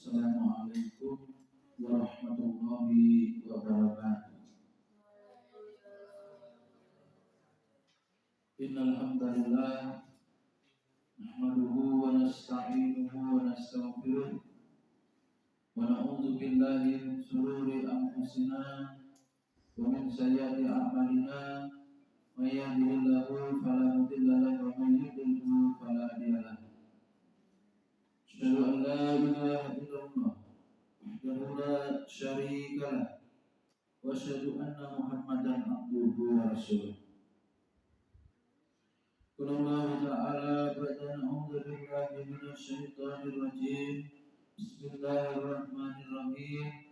Assalamualaikum warahmatullahi wabarakatuh. Innal hamdalillah nahmaduhu wa nasta'inuhu wa nastaghfiruh wa na'udzu billahi min shururi anfusina wa min sayyiati a'malina may yahdihillahu fala mudilla lahu wa may yudlil fala hadiya lahu. Asyhadu an la ilaha illallah wahdahu la syarika lah wa asyhadu anna Muhammadan abduhu wa rasuluh. Qala Allah ta'ala ba'da a'udzu billahi minasy syaithanir rajim. Bismillahirrahmanirrahim.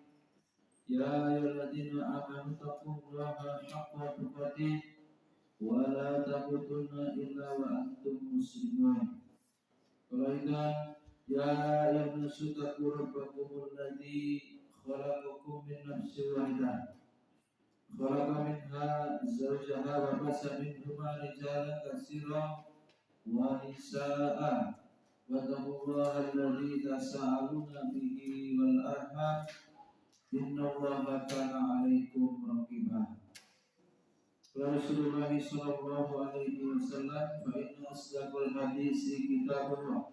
Ya ayyuhalladzina amanu taqullaha haqqa tuqatih wa la tamutunna illa wa antum muslimun. Qala ya ayyuhan-nasu taqu rabbakumul ladzi khalaqakum min nafsin wahidah khalaqa minha zawjaha wa basa minhuma rijalan katsiran wa nisaa'a wattaqullaha alladzi tasaaluna bihi wal arham innallaha kana 'alaikum raqiba. Rasulullah sallallahu alaihi wasallam fa inna asdaqal hadisi kitabullah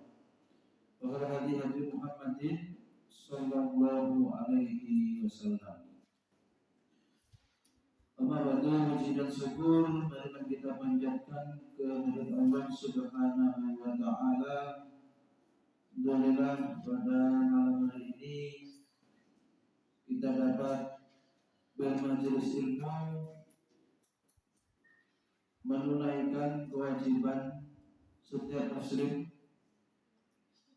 wa khairal hadi Muhammadin sallallahu alaihi wasallam. Amma ba'du, puji dan syukur marilah kita panjatkan kehadirat Allah Subhanahu wa taala. Alhamdulillah pada malam hari ini kita dapat bermajelis ilmu, menunaikan kewajiban setiap muslim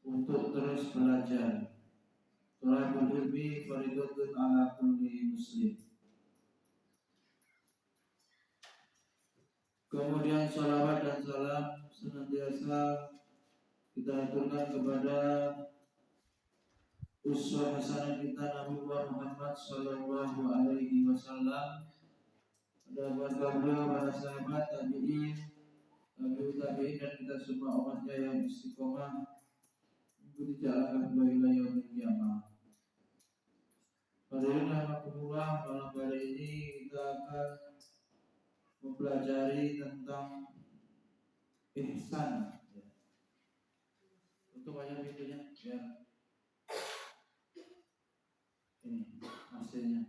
untuk terus belajar. Thalabul ilmi fardhatun ala kulli muslim. Kemudian salawat dan salam senantiasa kita aturkan kepada uswah hasanah kita Nabi Muhammad sallallahu alaihi wasallam, kepada beliau, para sahabat, tabi'in, tabi'in dan kita semua umatnya yang istiqomah mengikuti jalan beliau ila yaumil qiyamah. Hadirin rahimakumullah, malam hari ini kita akan mempelajari tentang ihsan. Tutup aja pintunya biar ini hasilnya.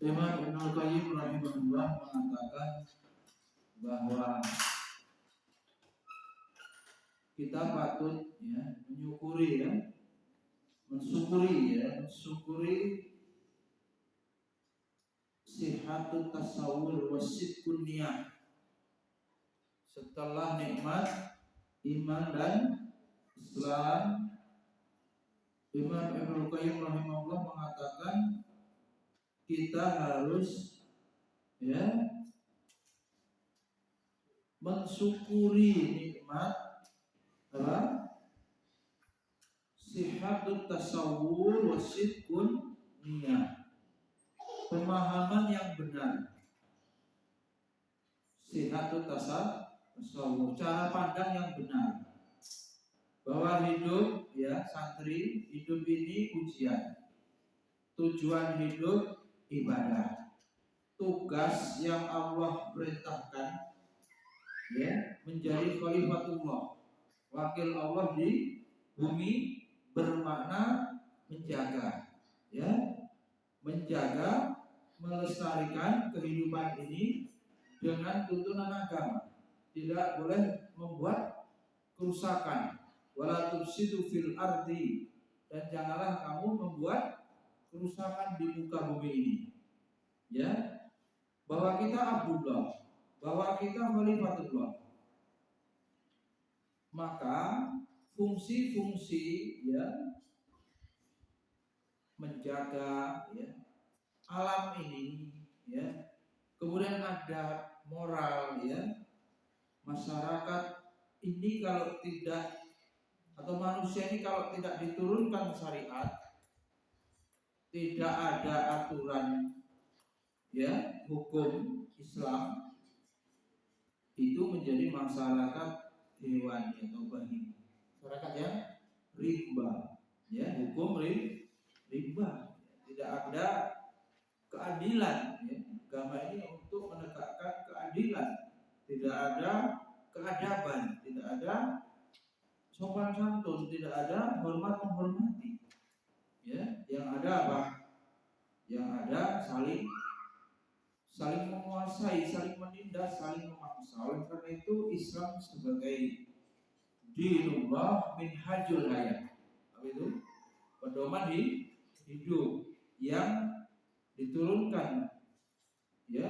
Imam Ibnul Qayyim rahimahullah mengatakan bahwa kita patut mensyukuri sihatut tasawwur wasidqun niyah. Setelah nikmat iman dan Islam, Imam Ibnul Qayyim rahimahullah mengatakan kita harus mensyukuri nikmat sihatut tasawwur wasidqun niyah. Pemahaman yang benar, sihatut tasawwur, cara pandang yang benar, bahwa hidup santri, hidup ini ujian, tujuan hidup ibadah, tugas yang Allah perintahkan menjadi khalifatullah, wakil Allah di bumi, bermakna menjaga, melestarikan kehidupan ini dengan tuntunan agama. Tidak boleh membuat kerusakan. Wala tufsidu fil ardi, dan janganlah kamu membuat kerusakan di muka bumi ini. Bahwa kita Abdullah, bahwa kita khalifatullah. Maka fungsi-fungsi menjaga alam ini, kemudian ada moral, masyarakat ini kalau tidak, atau manusia ini kalau tidak diturunkan syariat, tidak ada aturan hukum Islam, itu menjadi masyarakat hewani atau bahima, masyarakat yang Ya, hukum riba. Tidak ada keadilan. Ya. Agama ini untuk menegakkan keadilan. Tidak ada keadaban, tidak ada sopan santun, tidak ada hormat menghormati. Ya, yang ada apa? Yang ada saling menguasai, saling menindas, saling memaksa. Oleh karena itu Islam sebagai dinullah minhajul hayat. Apa itu? Pedoman hidup yang diturunkan, ya,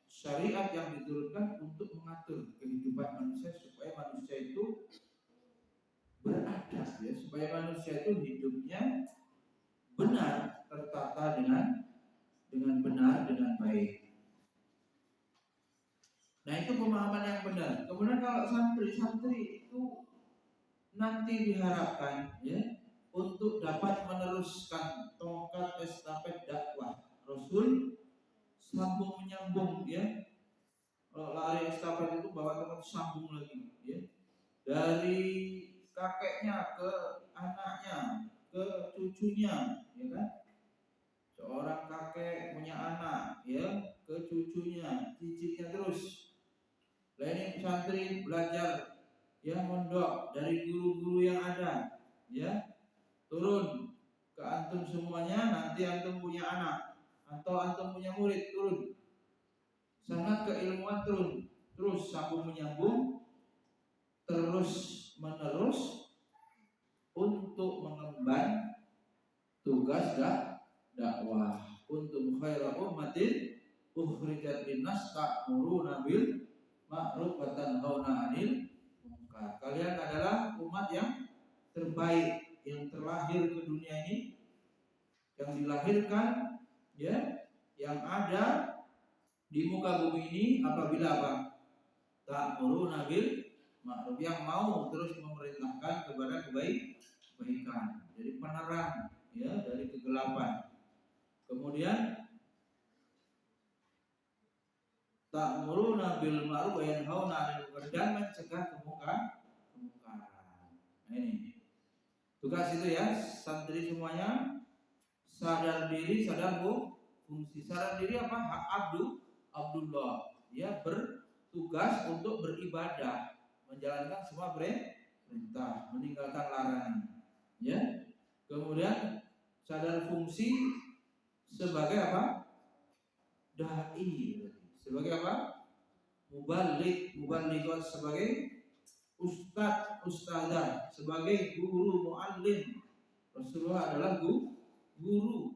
syariat yang diturunkan untuk mengatur kehidupan manusia supaya manusia itu beradab, ya, supaya manusia itu hidupnya benar, tertata dengan benar, dengan baik. Nah, itu pemahaman yang benar. Kemudian kalau santri itu nanti diharapkan, ya, untuk dapat meneruskan tongkat estafet dakwah Rasul, sambung menyambung, ya. Kalau lari estafet itu bawa teman sambung lagi, ya. Dari kakeknya ke anaknya, ke cucunya, ya kan? Seorang kakek punya anak, ya, ke cucunya, cicitnya terus. Ini santri belajar, ya, mondok dari guru-guru yang ada, ya, turun ke antum semuanya. Nanti antum punya anak atau antum punya murid, turun. Sangat keilmuan turun, terus sambung menyambung, terus menerus untuk mengemban tugas dakwah. Kuntum khaira ummatin ukhrijat linnas ta'muruna bil ma'ruf wa tanhauna 'anil munkar. Kalian adalah umat yang terbaik yang terlahir ke dunia ini, yang dilahirkan, ya, yang ada di muka bumi ini apabila apa? Ta'muruna bil ma'ruf, yang mau terus memerintahkan kepada kebaikan. Jadi penerang, ya, dari kegelapan. Kemudian ta'muruna bil ma'ruf wa yanhauna 'anil munkar, dan mencegah kemungkaran. Nah, ini tugas itu, ya, santri semuanya sadar diri, sadar fungsi. Sadar diri apa? Hak Abdullah, ya, bertugas untuk beribadah, menjalankan semua perintah, meninggalkan larangan, ya. Kemudian sadar fungsi sebagai apa? Dai. Sebagai apa? Muballigh, sebagai ustadzah, sebagai guru, muallim. Rasulullah adalah guru.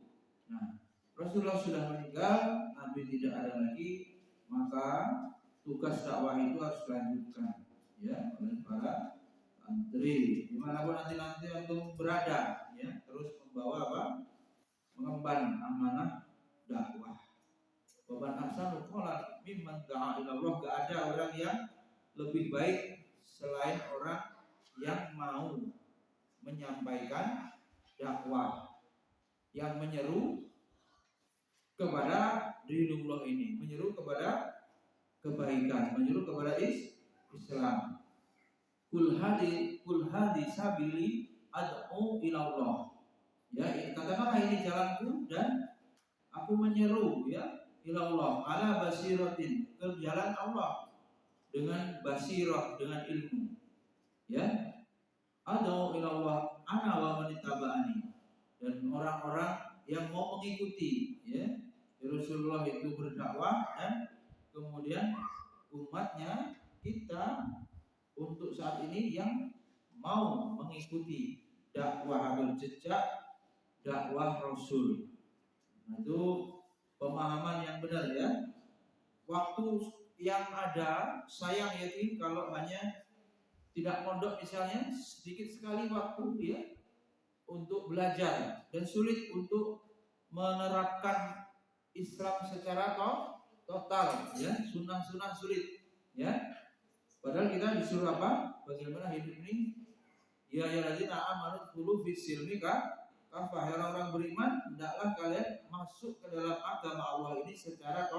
Nah, Rasulullah sudah meninggal, Nabi tidak ada lagi, maka tugas dakwah itu harus dilanjutkan, ya, oleh para santri dimanapun nanti untuk berada, ya, terus membawa apa? Mengemban amanah dakwah. Waban ahsanu qawlan mimman da'a ila Allah. Gak ada orang yang lebih baik selain orang yang mau menyampaikan dakwah, yang menyeru kepada dinullah ini, menyeru kepada kebaikan, menyeru kepada Islam. Kul hadi sabili ad'u ila Allah. Ya, katakanlah ini jalanku dan aku menyeru, ya, ilallah ala basiratin, ke jalan Allah dengan basirah, dengan ilmu, ya. Ad'u ilallah ana wa man ittaba'ani, dan orang-orang yang mau mengikuti, ya. Rasulullah itu berdakwah dan kemudian umatnya, kita untuk saat ini yang mau mengikuti dakwah atau jejak dakwah Rasul. Nah, itu pemahaman yang benar, ya. Waktu yang ada sayang, ya, kalau hanya tidak mondok misalnya, sedikit sekali waktu, ya, untuk belajar dan sulit untuk menerapkan Islam secara total, ya, sunnah sulit, ya. Padahal kita disuruh apa? Bagaimana hidup ini? Ya alladzina amanu dkhulu fis silmi kafah. Orang beriman, hendaklah kalian masuk ke dalam agama Allah ini secara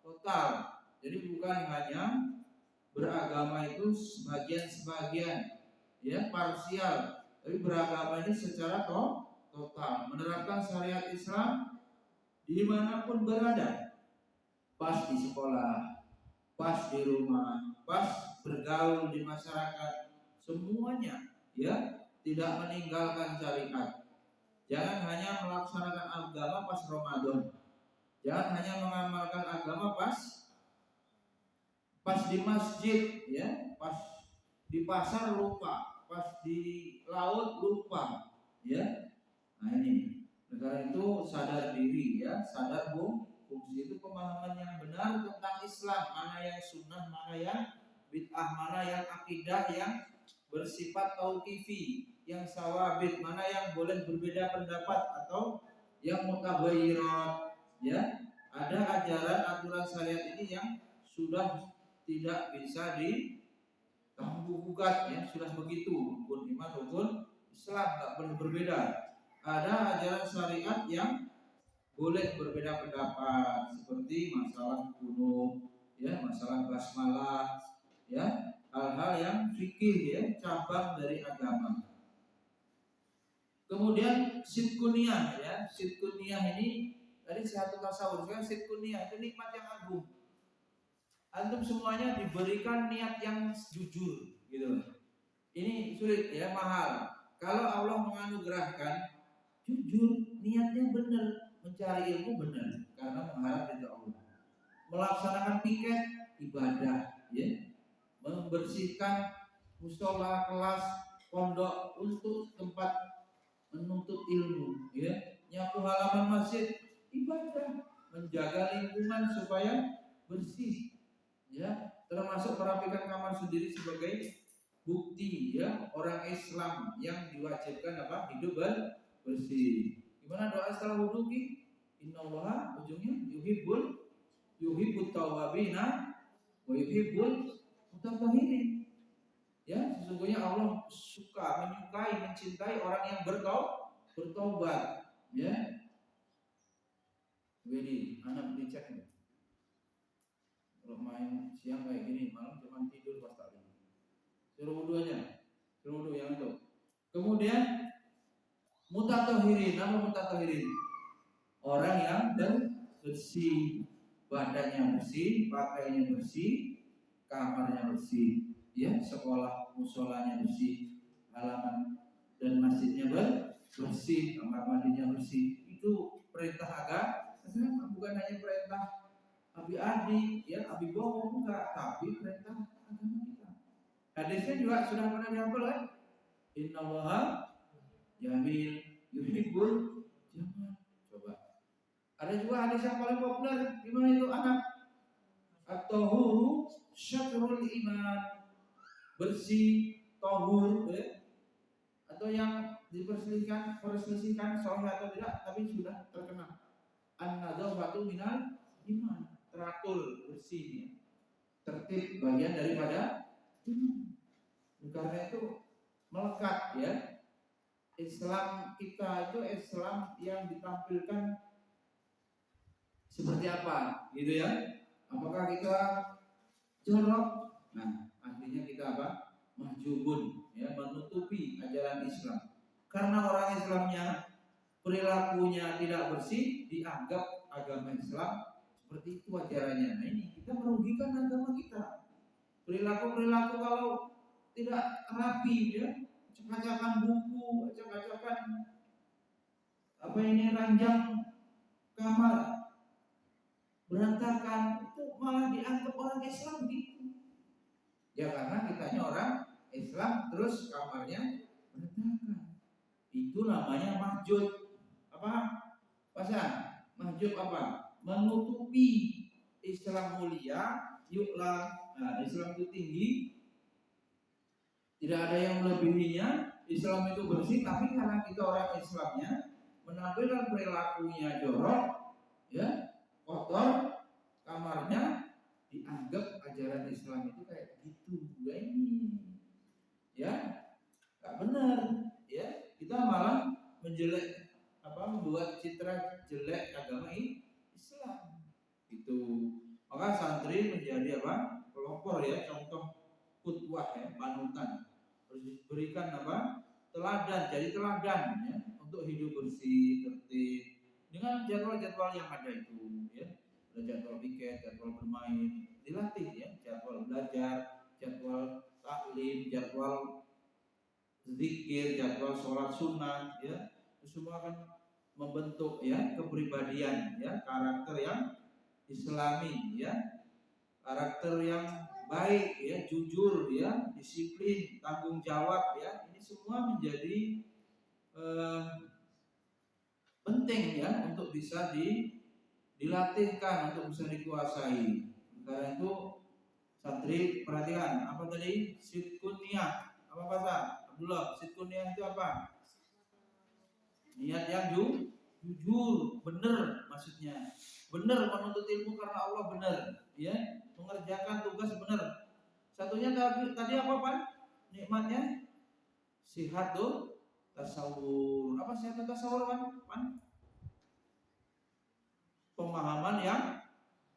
total. Jadi bukan hanya beragama itu sebagian-sebagian, ya, parsial, Tapi beragama ini secara total, menerapkan syariat Islam dimanapun berada, pas di sekolah, pas di rumah, pas bergaul di masyarakat, semuanya ya, tidak meninggalkan syariat. Jangan hanya melaksanakan agama pas Ramadan, jangan hanya mengamalkan agama pas di masjid ya, pas di pasar lupa, pas di laut lupa ya. Nah ini, negara itu sadar diri ya, sadar fungsi itu pemahaman yang benar tentang Islam, mana yang sunnah, mana yang bid'ah, mana yang akidah yang bersifat tauqifi, yang sawabit, mana yang boleh berbeda pendapat atau yang mutaghayyirat ya. Ada ajaran aturan syariat ini yang sudah tidak bisa diganggu gugat ya, sudah begitu, rukun iman, rukun Islam tak boleh berbeda. Ada ajaran syariat yang boleh berbeda pendapat, seperti masalah gunung ya, masalah basmalah ya, hal-hal yang fikih ya, cabang dari agama. Kemudian sidkuniyah ya, sidkuniyah ini tadi satu tasawuf kan, sidkuniyah itu nikmat yang agung. Antum semuanya diberikan niat yang jujur gitu. Ini sulit ya, mahal. Kalau Allah menganugerahkan jujur, niatnya benar, mencari ilmu benar karena mengharap ridha Allah. Melaksanakan piket ibadah ya, membersihkan musola, kelas, pondok untuk tempat menuntut ilmu ya, nyapu halaman masjid ibadah, menjaga lingkungan supaya bersih ya, termasuk merapikan kamar sendiri sebagai bukti ya orang Islam yang diwajibkan hidup bersih. Gimana doa setelah wudu ki? Innallaha, ujungnya yuhibbut tawwabina wa yuhibbul mutatahhirin. Ya, sesungguhnya Allah suka, menyukai, mencintai orang yang bertobat ya. Jadi anak dicek nih, kalau main siang kayak gini, malam cuma tidur pas taklim. Suruh wudu aja, suruh wudu yang itu. Kemudian mutatahhirin, nama mutatahhirin, orang yang bersih, badannya bersih, pakaiannya bersih, kamarnya bersih, ya, sekolah musolanya bersih, halaman dan masjidnya bersih, kamar mandinya bersih. Itu perintah agama, bukan hanya perintah abi-adi, ya, abi bohong enggak, tapi perintah agama kita. Hadisnya juga sudah pernah dihafal kan? Innallaha jamil yuhibbul jamal. Coba. Ada juga hadis yang paling populer, gimana itu anak? At-tahuru syatrul iman. Bersih, tahur ya. Atau yang diperselisihkan sahih atau tidak, tapi sudah terkenal. An-nadzafatu minal iman. Teratur, bersih ya. Tertib bagian daripada iman. Karena itu melekat ya. Islam kita itu Islam yang ditampilkan seperti apa gitu ya. Apakah kita jorok? Nah, artinya kita apa? Mahjubun ya, menutupi ajaran Islam. Karena orang Islamnya perilakunya tidak bersih, dianggap agama Islam seperti itu ajarannya. Nah, ini kita merugikan agama kita. Perilaku kalau tidak rapi ya, acak-acakan buku, acak-acakan ranjang kamar berantakan, itu malah dianggap orang Islam gitu. Ya karena kitanya orang Islam terus kamarnya berantakan. Itu namanya mahjub. Apa? Pasan? Mahjub apa? Menutupi Islam mulia, yuklah. Nah, Islam itu tinggi, tidak ada yang melebihinya. Islam itu bersih, tapi karena kita orang Islamnya menampilkan perilakunya jorok, ya, kotor, kamarnya, dianggap ajaran Islam itu kayak gitu. Ini, ya, nggak benar, ya. Kita malah membuat citra jelek agama Islam. Itu, maka santri menjadi pelopor ya, contoh qudwah ya, panutan. Harus berikan teladan, jadi teladan ya, untuk hidup bersih, tertib dengan jadwal-jadwal yang ada itu ya. Ada jadwal piket, jadwal bermain, dilatih ya, jadwal belajar, jadwal taklim, jadwal zikir, jadwal sholat sunnah ya. Itu semua akan membentuk ya kepribadian ya, karakter yang islami ya, karakter yang baik ya, jujur ya, disiplin, tanggung jawab ya. Ini semua menjadi penting ya untuk bisa dilatihkan, untuk bisa dikuasai. Karena itu santri perhatikan apa tadi? Sidqun niyah. Apa kata Abdullah? Sidqun niyah itu apa? Niat yang jujur, benar maksudnya. Benar menuntut ilmu karena Allah, benar ya, mengerjakan tugas benar. Satunya tadi apa Pan? Nikmatnya sihat tuh tasawur. Apa sihat tasawur Pan? Pemahaman yang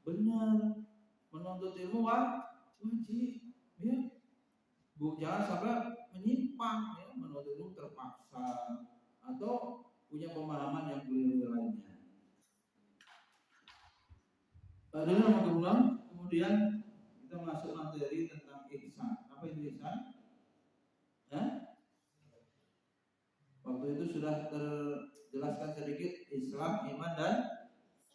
benar, menuntut ilmu wajib ya. Jangan sampai menyimpang ya, menuntut ilmu terpaksa atau punya pemahaman yang keliru lainnya. Kemudian kita masuk materi tentang ihsan. Apa itu ihsan? Waktu itu sudah terjelaskan sedikit Islam, iman, dan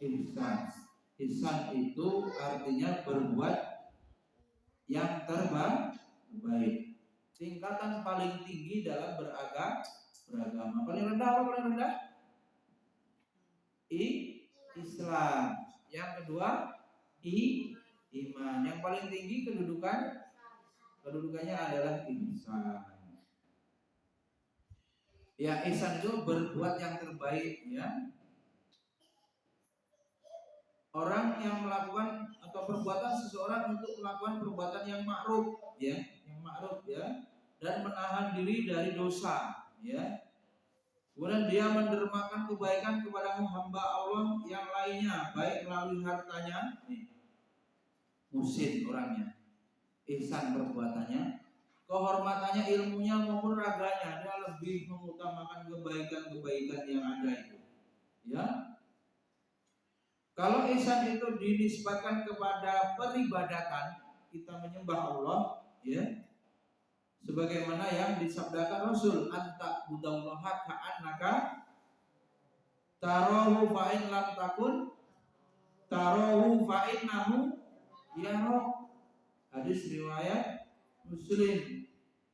ihsan. Ihsan itu artinya berbuat yang terbaik. Tingkatan paling tinggi dalam beragama. Paling rendah apa paling rendah? Islam. Yang kedua iman. Yang paling tinggi kedudukannya adalah ihsan. Ya, ihsan itu berbuat yang terbaik ya. Orang yang melakukan atau perbuatan seseorang untuk melakukan perbuatan yang ma'ruf ya, dan menahan diri dari dosa ya. Kemudian dia mendermakan kebaikan kepada hamba Allah yang lainnya, baik melalui hartanya, muhsin orangnya, ihsan perbuatannya, kehormatannya, ilmunya maupun raganya, dia lebih mengutamakan kebaikan-kebaikan yang ada itu ya. Kalau ihsan itu dinisbatkan kepada peribadatan, kita menyembah Allah ya, sebagaimana yang disabdakan Rasul, anta budallaha ka'annaka tarahu fa in lam takun tarahu fa innahu yarah. Hadis riwayat Muslim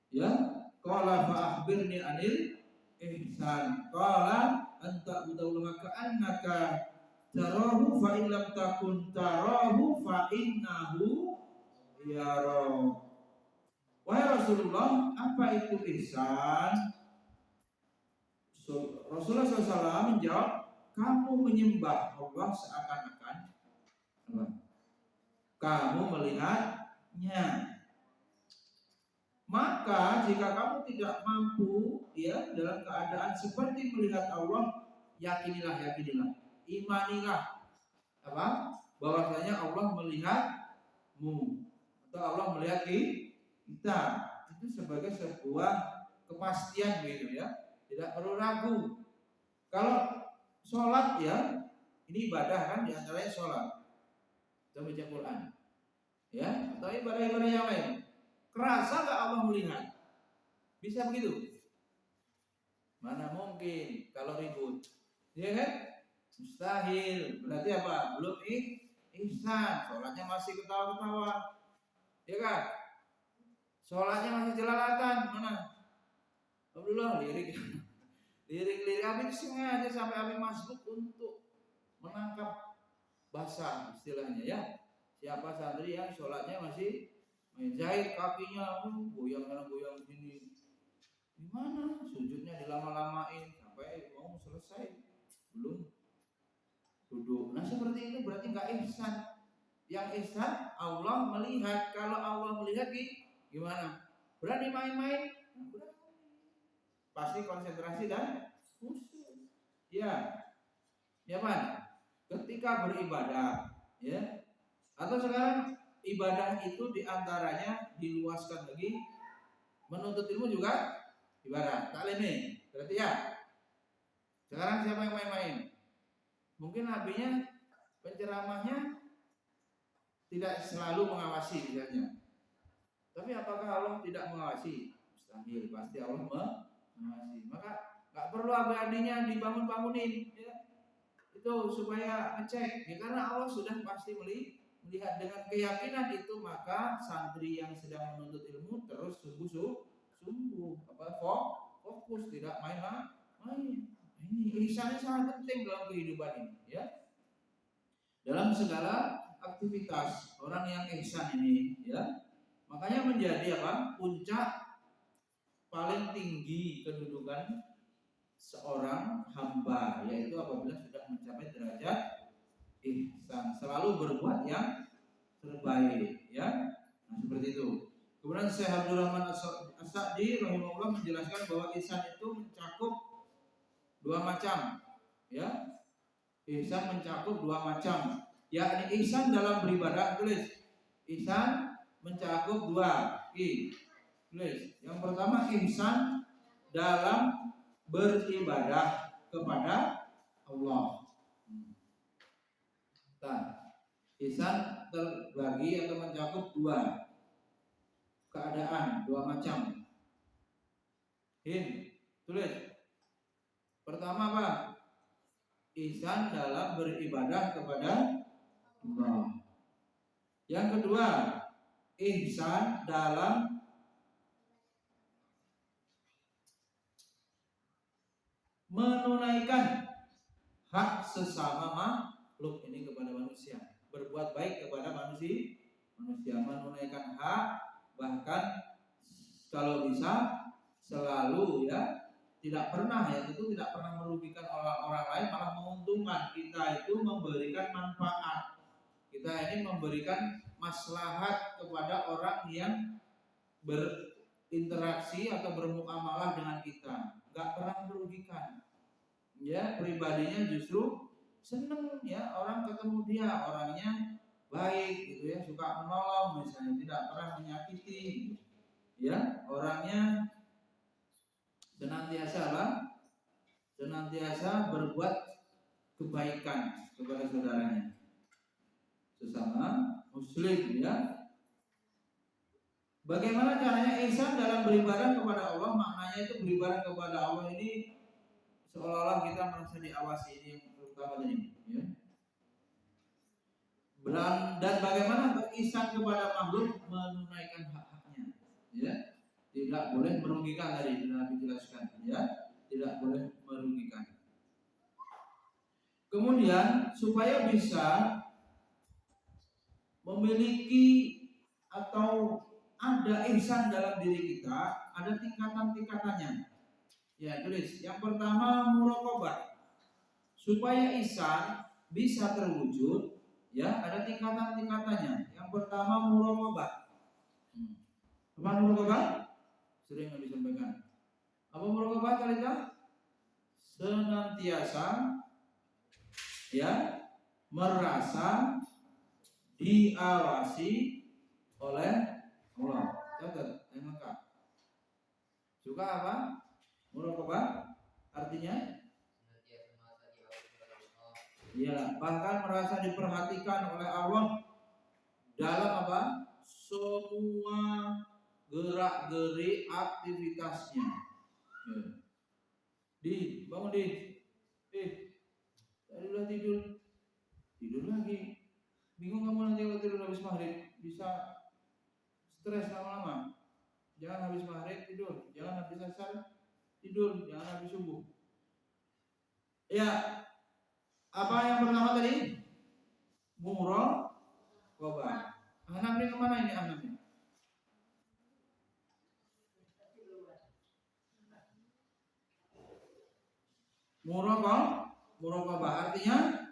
ya. Qala fa akhbirni anil ihsan. Qala anta budallaha ka'annaka tarahu fa in lam takun tarahu fa innahu yarah. Wahai Rasulullah, apa itu ihsan? Rasulullah SAW menjawab, kamu menyembah Allah seakan-akan kamu melihatnya. Maka jika kamu tidak mampu ya dalam keadaan seperti melihat Allah, yakinilah, imanilah apa? Bahwasanya Allah melihatmu atau Allah melihat kita. Itu sebagai sebuah kepastian gitu ya. Tidak perlu ragu. Kalau sholat ya, ini ibadah kan, diantaranya sholat atau baca Quran ya, atau ibadah-ibadah yang lain. Kerasa gak Allah melihat? Bisa begitu? Mana mungkin kalau ribut, ya kan? Mustahil. Berarti apa? Belum ihsan. Sholatnya masih ketawa-ketawa, ya kan? Sholatnya masih jelalatan. Mana? Abdullah lirik Abi sengaja sampai Abi masuk untuk menangkap basah istilahnya ya. Siapa santri yang sholatnya masih menjahit kakinya, goyang sana goyang sini, gimana sujudnya dilama-lamain sampai mau selesai belum duduk. Nah seperti itu berarti nggak ihsan. Yang ihsan Allah melihat. Kalau Allah melihat gimana? Berani main-main? Berani. Pasti konsentrasi dan khusyuk. Ya, Pak. Ketika beribadah, ya. Atau sekarang ibadah itu diantaranya diluaskan lagi, menuntut ilmu juga ibadah. Taklim nih, berarti ya. Sekarang siapa yang main-main? Mungkin nabinya, penceramahnya tidak selalu mengawasi misalnya. Tapi apakah Allah tidak mengawasi? Mustahil, pasti Allah mengawasi. Maka nggak perlu adik-adiknya dibangun-bangunin, ya. Itu supaya ngecek, ya, karena Allah sudah pasti melihat. Dengan keyakinan itu, maka santri yang sedang menuntut ilmu terus sungguh fokus, tidak main. Ini ihsan sangat penting dalam kehidupan ini, ya. Dalam segala aktivitas orang yang ihsan ini, ya, makanya menjadi puncak paling tinggi kedudukan seorang hamba, yaitu apabila sudah mencapai derajat ihsan, selalu berbuat yang terbaik, ya. Nah, seperti itu. Kemudian Syekh Abdul Rahman As-Sa'di rahimahullah menjelaskan bahwa ihsan itu mencakup dua macam, ya. Ihsan mencakup dua macam, yakni ihsan dalam beribadah. Tulis, ihsan mencakup dua. Tulis. Yang pertama, ihsan dalam beribadah kepada Allah. Nah, ihsan terbagi atau mencakup dua keadaan, dua macam. Tulis. Pertama apa? Ihsan dalam beribadah kepada Allah. Yang kedua, ihsan dalam menunaikan hak sesama makhluk ini kepada manusia, berbuat baik kepada manusia, menunaikan hak, bahkan kalau bisa selalu, ya, tidak pernah merugikan orang lain, malah menguntungkan. Kita itu memberikan manfaat, kita ini memberikan maslahat kepada orang yang berinteraksi atau bermuamalah dengan kita, nggak pernah merugikan, ya. Pribadinya justru seneng, ya, orang ketemu dia orangnya baik, gitu, ya, suka menolong misalnya, tidak pernah menyakiti, ya, orangnya senantiasa berbuat kebaikan kepada saudaranya, sesama muslim, ya. Bagaimana caranya ihsan dalam beribadah kepada Allah? Maknanya itu beribadah kepada Allah ini seolah-olah kita merasa diawasi, ini yang terutama ini, ya. Dan bagaimana berihsan kepada makhluk, menunaikan hak-haknya, ya. Tidak boleh merugikan, tadi sudah Nabi jelaskan, ya. Tidak boleh merugikan. Kemudian supaya bisa memiliki atau ada ihsan dalam diri kita, ada tingkatan-tingkatannya. Ya, tulis. Yang pertama, muraqabah. Supaya ihsan bisa terwujud, ya, ada tingkatan-tingkatannya. Yang pertama, muraqabah. Apa muraqabah? Sering Nabi sampaikan. Apa muraqabah kalian? Senantiasa, ya, merasa diawasi oleh Allah. Catat yang lengkap. Suka apa? Muraqabah artinya? Iya, bahkan merasa diperhatikan oleh Allah dalam apa? Semua gerak-gerik aktivitasnya. Bangun tadi udah tidur lagi. Bingung kamu nanti kalau tidur habis maghrib, bisa stres lama-lama. Jangan habis maghrib tidur, jangan habis asar tidur, jangan habis subuh. Ya, apa yang pertama tadi? Muraqabah. Anak ini kemana ini anaknya? Muraqabah artinya,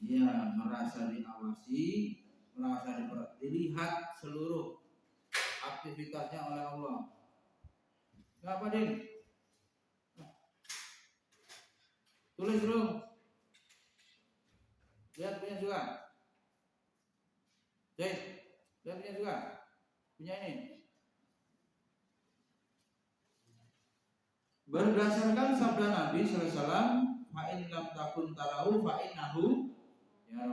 ya, merasa diawasi, merasa dilihat seluruh aktivitasnya oleh Allah. Ngapa, Din? Tulis dulu. Lihat punya juga. Lihat punya juga. Punya ini. Berdasarkan sabda Nabi sallallahu alaihi wasallam, fa in lam takun tarahu fa innahu ya.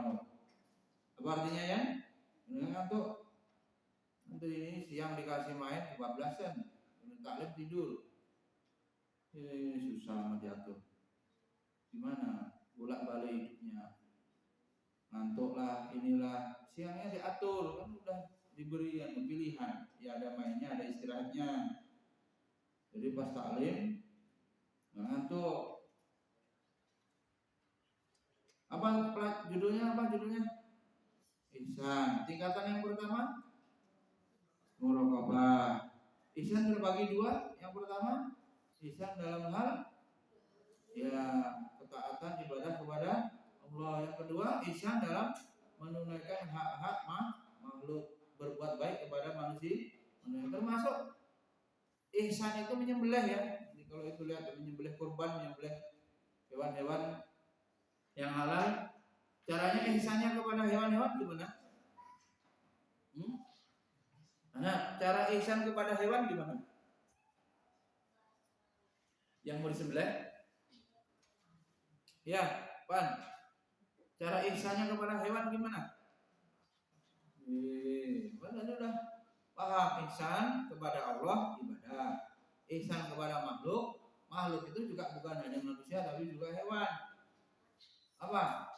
Apa artinya ya? Ini ngantuk. Nanti ini siang dikasih main kebablasan, taklim tidur. Ini susah amat diatur. Gimana? Bolak-balik hidupnya. Ngantuk lah, inilah. Siangnya diatur, kan udah diberi yang pilihan. Ya ada mainnya, ada istirahatnya. Jadi pas taklim ngantuk. Apa judulnya? Ihsan. Tingkatan yang pertama muraqabah. Ihsan terbagi dua. Yang pertama ihsan dalam hal ya ketaatan ibadah kepada Allah. Yang kedua ihsan dalam menunaikan hak-hak makhluk, berbuat baik kepada manusia. Termasuk ihsan itu menyembelih ya. Jadi kalau itu lihat menyembelih kurban, menyembelih hewan-hewan yang halal. Caranya ihsannya kepada hewan-hewan gimana? Nah, cara ihsan kepada hewan gimana? Yang mau disembelih? Ya, Pan. Cara ihsannya kepada hewan gimana? Pan udah paham. Ihsan kepada Allah ibadah. Ihsan kepada makhluk itu juga bukan hanya manusia tapi juga hewan. Apa?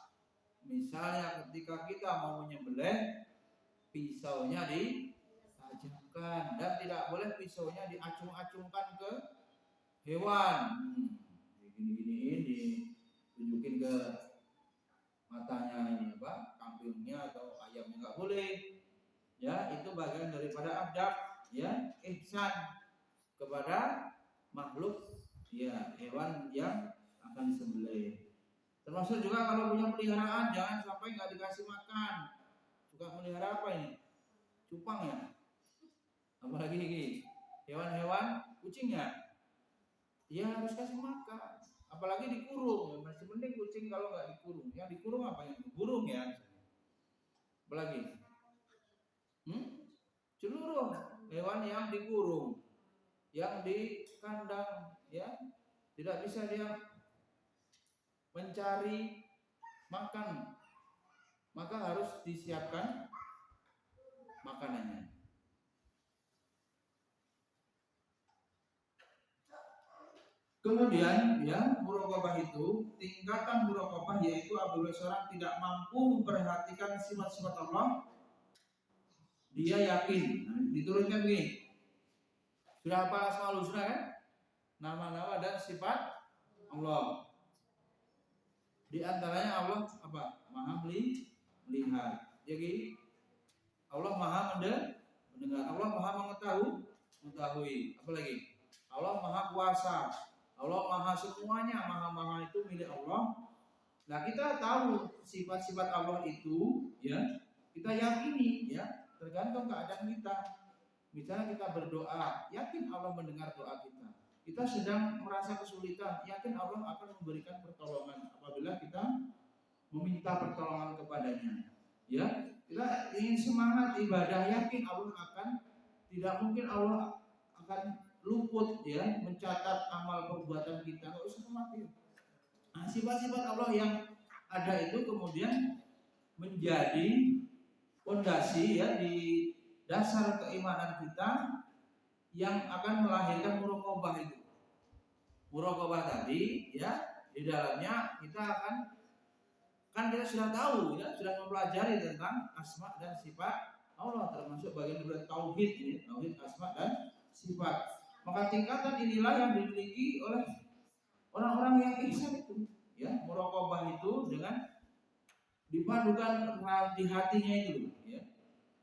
Misalnya ketika kita mau menyembelih, pisaunya ditajamkan dan tidak boleh pisaunya diacung-acungkan ke hewan. Gini tunjukin ke matanya ini apa? Kambingnya atau ayamnya nggak boleh. Ya, itu bagian daripada adab ya, ihsan kepada makhluk ya, hewan yang akan disembelih. Termasuk juga kalau punya peliharaan jangan sampai nggak dikasih makan. Suka melihara apa ini? Cupang ya? Apalagi ini hewan-hewan kucing ya? Ya harus kasih makan. Apalagi dikurung. Masih mending kucing kalau nggak dikurung. Yang dikurung apa yang burung ya? Apalagi? Seluruh hewan yang dikurung, yang di kandang ya, tidak bisa dia mencari makan, maka harus disiapkan makanannya. Kemudian ya, muraqabah itu tingkatan muraqabah yaitu apabila seorang tidak mampu memperhatikan sifat-sifat Allah, dia yakin. Nah, diturunkan begini. Sudah hafal Asmaul Husna kan? Nama-nama dan sifat Allah. Di antaranya Allah apa? Maha melihat. Jadi Allah Maha mendengar. Allah Maha mengetahui. Apa lagi? Allah Maha kuasa. Allah Maha semuanya. Maha itu milik Allah. Nah, kita tahu sifat-sifat Allah itu ya, kita yakini ya, tergantung keadaan kita. Misalnya kita berdoa, yakin Allah mendengar doa kita. Kita sedang merasa kesulitan, yakin Allah akan memberikan pertolongan apabila kita meminta pertolongan kepadanya. Ya, kita ingin semangat ibadah, yakin Allah akan, tidak mungkin Allah akan luput ya mencatat amal perbuatan kita. Nggak usah khawatir. Nah, sifat-sifat Allah yang ada itu kemudian menjadi fondasi ya di dasar keimanan kita yang akan melahirkan muraqabah itu. Muraqabah tadi ya, di dalamnya kita akan, kan kita sudah tahu ya, sudah mempelajari tentang asma dan sifat Allah, termasuk bagian dari tauhid ini, tauhid asma dan sifat. Maka tingkatan inilah yang dimiliki oleh orang-orang yang ihsan itu ya, muraqabah itu dengan dipadukan di hatinya itu ya.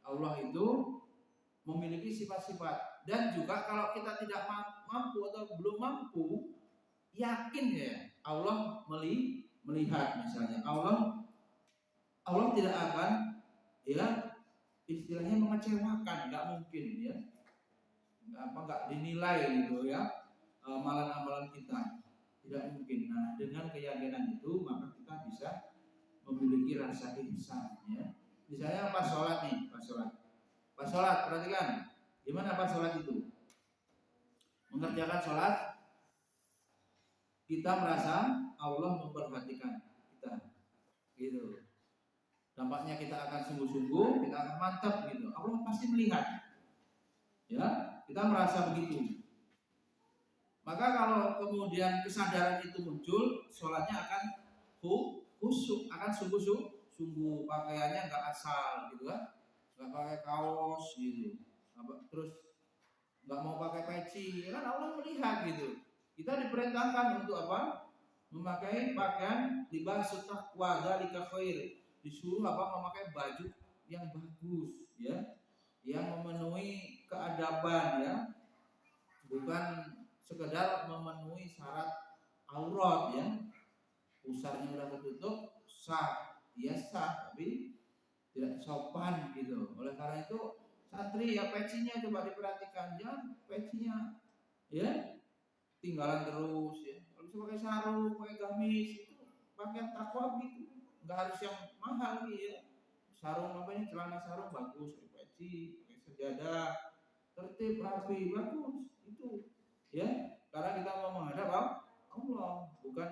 Allah itu memiliki sifat-sifat, dan juga kalau kita tidak mampu atau belum mampu, yakin ya Allah melihat. Misalnya Allah tidak akan ya istilahnya mengecewakan, nggak mungkin ya, nggak dinilai gitu ya amalan-amalan kita, tidak mungkin. Nah, dengan keyakinan itu maka kita bisa memiliki rasa ihsan ya. Misalnya pas sholat nih, pas sholat perhatikan gimana pas sholat itu mengerjakan sholat kita merasa Allah memperhatikan kita, gitu. Dampaknya kita akan sungguh-sungguh, kita akan mantap gitu. Allah pasti melihat, ya. Kita merasa begitu. Maka kalau kemudian kesadaran itu muncul, sholatnya akan khusyuk, akan sungguh-sungguh, pakaiannya nggak asal gitu kan, nggak pakai kaos gitu, terus nggak mau pakai peci, kan Allah melihat gitu. Kita diperintahkan untuk apa? Memakai pakaian libas taqwa dzalika khair. Disuruh apa? Memakai baju yang bagus, ya, yang memenuhi keadaban, ya, bukan sekedar memenuhi syarat aurat, ya. Pusarnya udah ketutup, sah, ya sah, tapi tidak sopan gitu. Oleh karena itu santri ya pecinya coba diperhatikan, jangan pecinya ya tinggalan terus, ya. Kalau bisa pakai sarung, pakai gamis, itu pakaian takwa gitu, nggak harus yang mahal gitu, ya. Sarung apa ini, celana sarung bagus, pakai peci, pakai sejadah, tertib rapi, bagus itu, ya. Karena kita mau menghadap Allah, bukan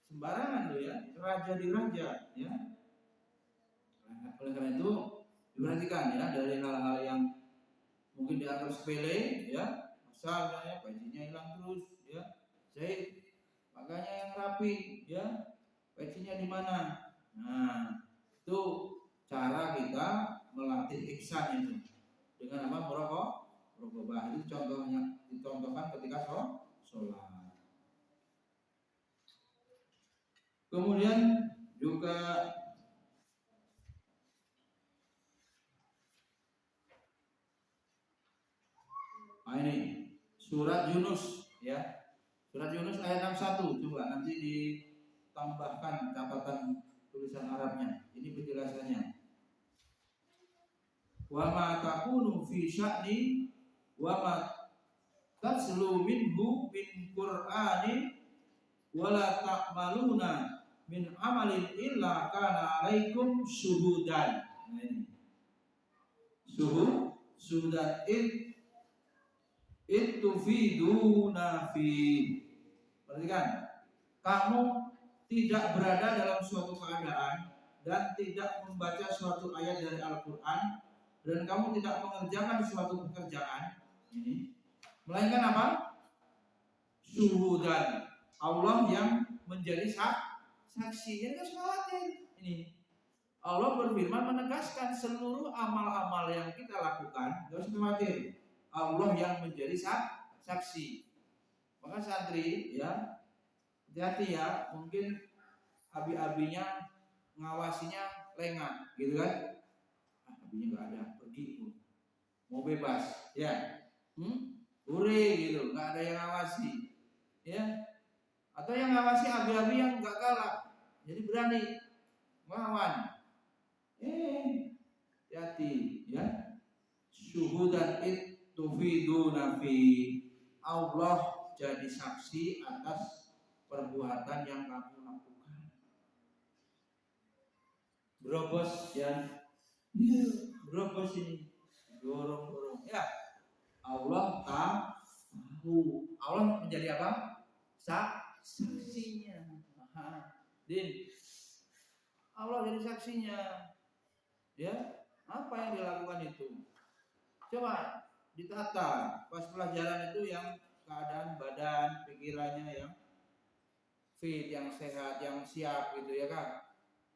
sembarangan loh, ya, raja di raja, ya. Oleh karena itu diperhatikan, ya, dari hal-hal yang mungkin dianggap sepele, ya, misalnya pecinya hilang terus, ya, jahit makanya yang rapi, ya, pecinya di mana. Nah, itu cara kita melatih ihsan itu dengan apa? Merokobah itu contohnya, dicontohkan ketika sholat. Kemudian juga ini surat Yunus, ya. Surat Yunus ayat 61, coba nanti ditambahkan catatan tulisan Arabnya. Ini penjelasannya. Wa ma takunu fi sya'ni wa ma tatslu minhu min Qur'anin wa la ta'maluna min amalin illa kana 'alaikum syuhudan. Nah ini. Syuhudan itu fiduna fi. Perhatikan, kamu tidak berada dalam suatu keadaan dan tidak membaca suatu ayat dari Al-Quran, dan kamu tidak mengerjakan suatu pekerjaan ini, melainkan apa? Syuhudan, Allah yang menjadi saksi. Ini kan khawatir. Ini Allah berfirman menegaskan seluruh amal-amal yang kita lakukan, gak usah khawatir, Allah yang menjadi saksi. Maka santri, ya, hati-hati, ya, mungkin abi-abinya ngawasinya lengah gitu kan, abinya nggak ada, pergi mau bebas, ya, ure gitu, nggak ada yang ngawasi, ya, atau yang ngawasi abi-abi yang nggak galak, jadi berani melawan. Hati-hati, ya. Syuhudan itu fiduna fi, Allah jadi saksi atas perbuatan yang kamu lakukan. Berobos, ya, berobos ini, dorong-dorong, ya. Allah tahu, Allah menjadi apa? Saksinya. Din, Allah jadi saksinya, ya. Apa yang dilakukan itu? Coba ditata pas pelajaran itu, yang keadaan badan, pikirannya yang fit, yang sehat, yang siap gitu, ya kan.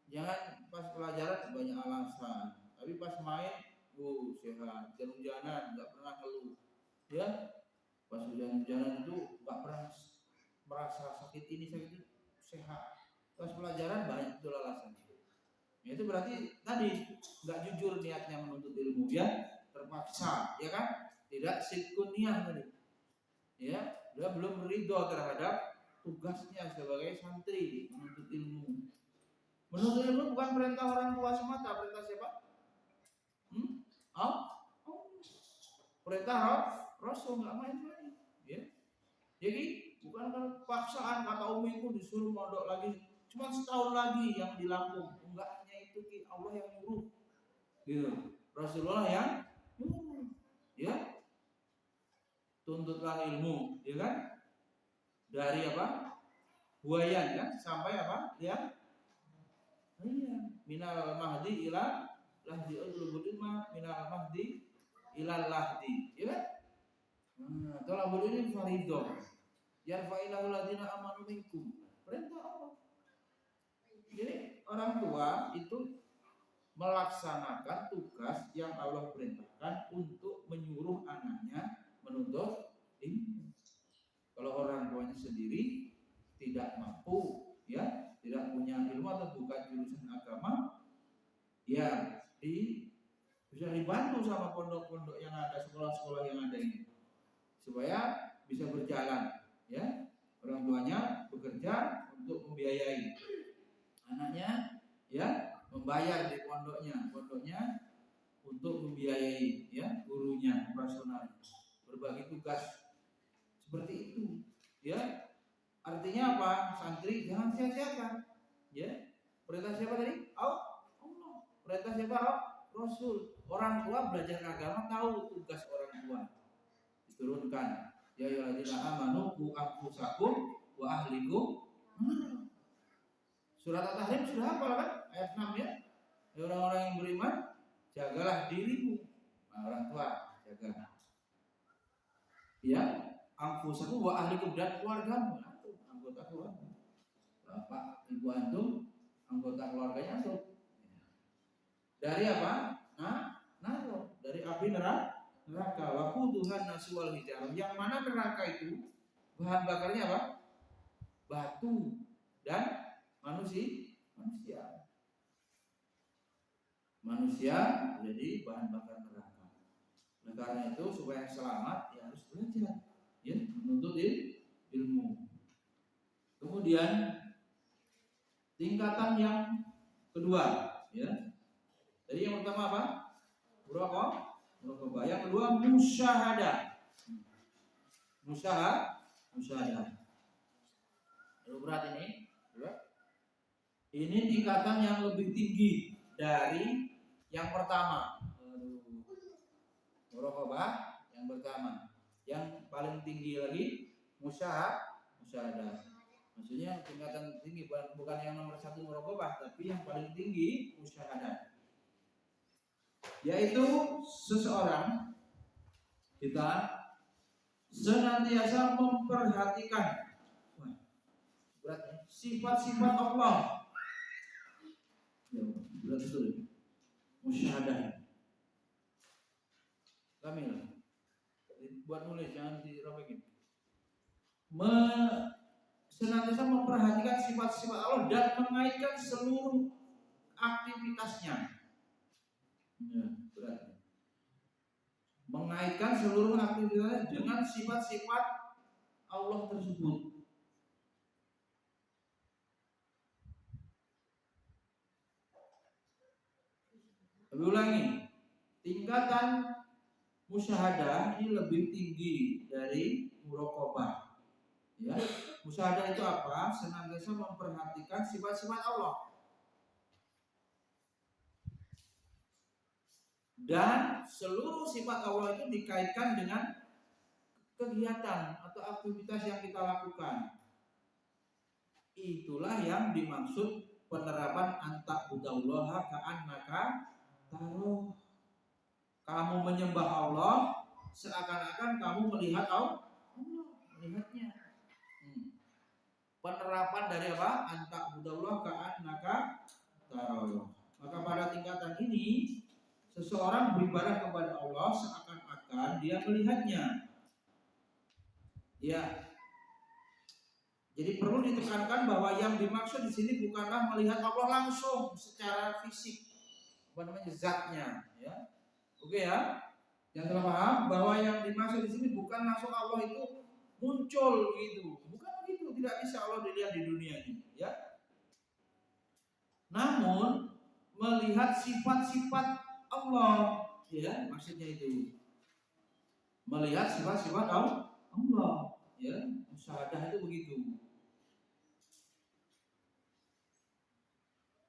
Jangan pas pelajaran banyak alasan, tapi pas main sehat, hujan-hujanan nggak pernah ngeluh, ya. Pas hujan-hujanan itu nggak pernah merasa sakit ini sakit itu, sehat. Pas pelajaran banyak betul alasan. Ya, itu berarti tadi nggak jujur niatnya menuntut ilmu, ya, terpaksa, ya kan, tidak sidquniyah tadi, ya, dia belum ridho terhadap tugasnya sebagai santri menuntut ilmu. Menuntut ilmu bukan perintah orang tua semata, perintah siapa? Perintah Rasul, nggak main-main, ya. Jadi bukan karena paksaan, kata umiku disuruh mondok lagi cuma setahun lagi yang di Lampung, enggak hanya itu, Allah yang nyuruh, gitu. Rasulullah yang nyuruh, ya. Tuntutlah ilmu, ya kan, dari apa? buayan kan sampai apa? Ya. Iya, minal mahdi ila lahdi ulubudin mah minal mahdi ila lahdi, ya kan? Nah, tolabul ini faridoh. Yarfa'ilahul ladzina amanu minkum. Perintah Allah. Jadi orang tua itu melaksanakan tugas yang Allah perintahkan untuk menyuruh anaknya menuntut ilmu. Kalau orang tuanya sendiri tidak mampu, ya, tidak punya ilmu atau bukan jurusan agama, ya bisa dibantu sama pondok-pondok yang ada, sekolah-sekolah yang ada ini, supaya bisa berjalan, ya. Orang tuanya bekerja untuk membiayai anaknya, ya, membayar di pondoknya untuk membiayai, ya, gurunya, operasional, berbagi tugas seperti itu, ya. Artinya apa? Santri jangan sia-siakan, ya. Perintah siapa tadi? Allah. Perintah siapa? Rasul. Orang tua belajar agama tahu tugas orang tua. Diturunkan. Ya ayyuhalladzina amanu qu anfusakum wa ahlikum. Surat At-Tahrim sudah hafal kan? Ayat 6 ya. Ya orang-orang yang beriman, jagalah dirimu. Nah, orang tua jaga. Ya, anfusakum wa ahlikum dan keluargamu. Anggota keluarga. Bapak, ibu antum, anggota keluarganya antum. Dari apa? Naro. Dari api neraka. Waquduhan nasu wal hijarah. Yang mana neraka itu bahan bakarnya apa? Batu dan manusia. Manusia jadi bahan bakar neraka. Nah, karena itu supaya selamat ya harus belajar, ya, menuntut ilmu. Kemudian tingkatan yang kedua, ya. Jadi yang pertama apa? Muraqabah. Yang kedua musyahadah. Musyahadah. Terlalu berat ini. Ini tingkatan yang lebih tinggi dari yang pertama. Muraqabah yang pertama. Yang paling tinggi lagi musyahadah. Maksudnya tingkatan tinggi bukan yang nomor 1 muraqabah, tapi yang paling tinggi musyahadah. Yaitu seseorang kita senantiasa memperhatikan sifat-sifat Allah. Ya, berat betul. Musyahadah. Kamil. Buat nulis jangan dirobekin. Senantiasa memperhatikan sifat-sifat Allah dan mengaitkan seluruh aktivitasnya. Ya, berat. Mengaitkan seluruh aktivitasnya dengan sifat-sifat Allah tersebut. Lebih ulangi, tingkatan musyahadah ini lebih tinggi dari muraqabah. Ya, musyahadah itu apa? Senantiasa memperhatikan sifat-sifat Allah dan seluruh sifat Allah itu dikaitkan dengan kegiatan atau aktivitas yang kita lakukan. Itulah yang dimaksud penerapan anta'budallaha ka'annaka taruh. Kamu menyembah Allah seakan-akan kamu melihat Allah, melihatnya. Penerapan dari apa? Anta'budallaha ka'annaka taruh. Maka pada tingkatan ini seseorang beribadah kepada Allah seakan-akan dia melihatnya. Ya. Jadi perlu ditekankan bahwa yang dimaksud di sini bukanlah melihat Allah langsung secara fisik, apa namanya, zatnya, ya. Oke ya. Yang telah paham bahwa yang dimaksud di sini bukan langsung Allah itu muncul gitu. Bukan begitu, tidak bisa Allah dilihat di dunia ini, ya. Namun melihat sifat-sifat Allah, ya, maksudnya itu. Melihat sifat-sifat Allah, ya. Musyahadah itu begitu.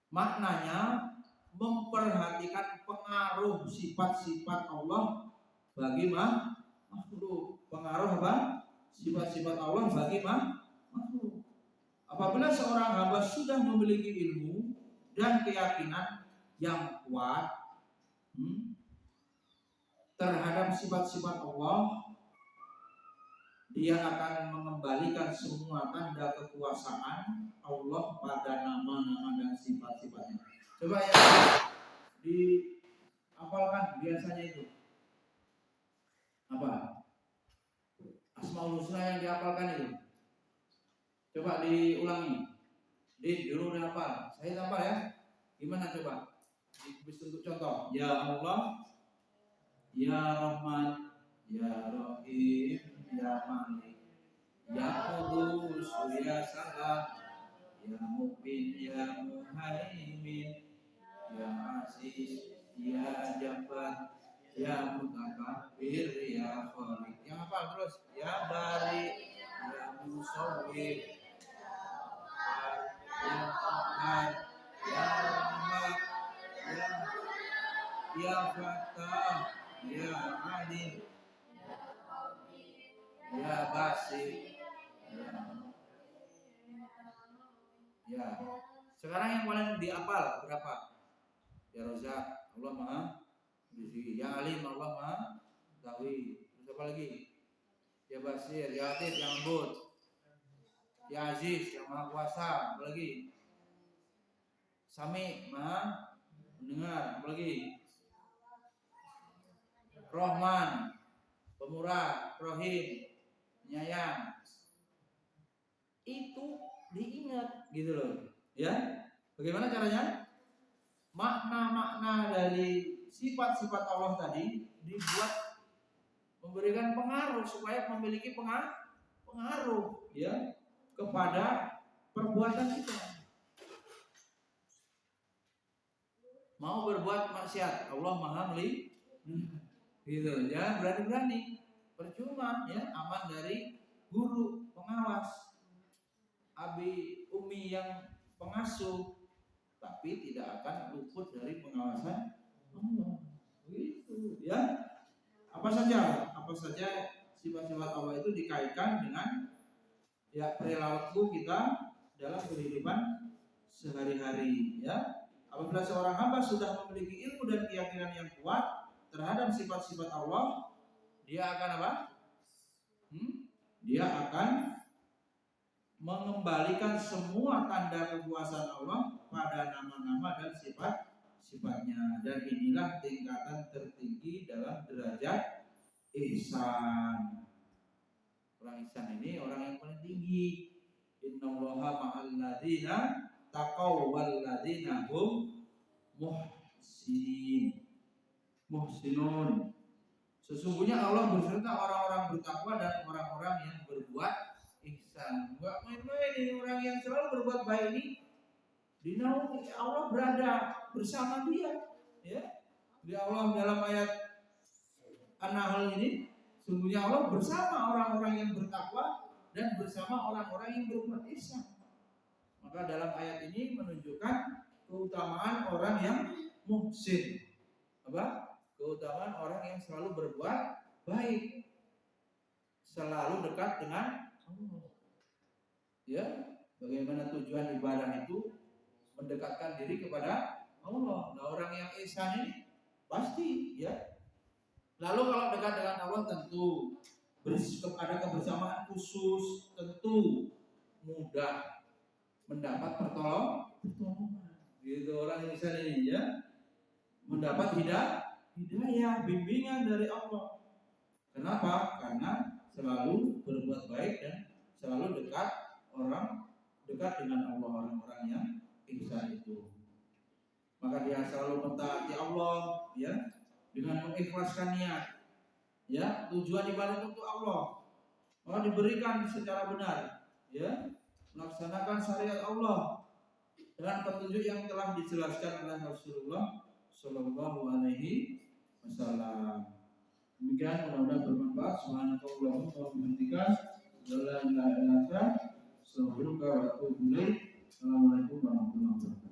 Maknanya memperhatikan pengaruh sifat-sifat Allah bagi makhluk. Pengaruh apa? Sifat-sifat Allah bagi makhluk. Apa Apabila seorang hamba sudah memiliki ilmu dan keyakinan yang kuat terhadap sifat-sifat Allah, dia akan mengembalikan semua tanda kekuasaan Allah pada nama-nama dan sifat-sifatnya. Coba ya dihafalkan biasanya itu apa? Asmaul Husna yang dihafalkan itu. Coba diulangi. Dulu udah hafal. Saya hafal ya. Gimana coba? Untuk contoh. Ya Allah, Ya Rahman, Ya Rahim, Ya Malik, Ya Qudus, Ya Salam, Ya Mu'min, Ya Muhaimin, Ya Aziz, Ya Jabbar, Ya Mutakabbir, Ya Khaliq. Yang hafal terus. Ya Bari, Ya Musawwir, Ya Qahhar, Ya Rahman, Ya Fattah, Ya Alim, Ya Basir. Ya. Sekarang yang paling dihafal berapa? Ya Razak, Allah Maha Rizki. Ya Alim, Allah Maha Tawi. Terus apa lagi? Ya Basir, Ya Latif, yang lembut. Ya Aziz, yang Maha Kuasa. Apa lagi? Sami, Maha mendengar. Apa lagi? Rahman, Pemurah, Rahim, penyayang. Itu diingat gitu loh. Ya. Bagaimana caranya? Makna-makna dari sifat-sifat Allah tadi dibuat memberikan pengaruh supaya memiliki pengaruh ya kepada perbuatan kita. Mau berbuat maksiat, Allah Maha melihat. Gitu ya, berani-berani. Percuma ya, aman dari guru pengawas, abi umi yang pengasuh, tapi tidak akan luput dari pengawasan Allah. Begitu ya. Apa saja sifat-sifat Allah itu dikaitkan dengan ya perilaku kita dalam kehidupan sehari-hari ya. Apabila seorang hamba sudah memiliki ilmu dan keyakinan yang kuat terhadap sifat-sifat Allah, dia akan apa? Dia akan mengembalikan semua tanda kekuasaan Allah pada nama-nama dan sifat-sifatnya. Dan inilah tingkatan tertinggi dalam derajat ihsan. Orang ihsan ini orang yang paling tinggi. Innallaha ma'al ladzina taqaw wal ladzina hum muhsinun. Sesungguhnya Allah berserta orang-orang bertakwa dan orang-orang yang berbuat ihsan. Enggak main-main ini orang yang selalu berbuat baik ini. Di naungan Allah berada bersama dia. Ya. Di Allah dalam ayat An-Nahl ini, sungguhnya Allah bersama orang-orang yang bertakwa dan bersama orang-orang yang berbuat ihsan. Maka dalam ayat ini menunjukkan keutamaan orang yang muhsin. Apa? Keutamaan orang yang selalu berbuat baik, selalu dekat dengan Allah. Ya, bagaimana tujuan ibadah itu mendekatkan diri kepada Allah. Nah, orang yang ihsan ini pasti ya. Lalu kalau dekat dengan Allah tentu ada kebersamaan khusus, tentu mudah mendapat pertolongan. Gitu orang ihsan ini ya, mendapat hidayah, bimbingan dari Allah. Kenapa? Karena selalu berbuat baik dan selalu dekat dengan Allah, orang-orang yang ihsan itu. Maka dia selalu mentaati Allah ya, dengan mengikhlaskan niat. Ya, tujuan ibadah untuk Allah. Maka diberikan secara benar ya, melaksanakan syariat Allah dengan petunjuk yang telah dijelaskan oleh Rasulullah Sallallahu Alaihi Wasallam. Demikian mudah-mudahan bermanfaat. Subhanallahumma wa bihamdika, la ilaha illa anta, astaghfiruka wa atubu ilaik. Assalamualaikum warahmatullahi wabarakatuh.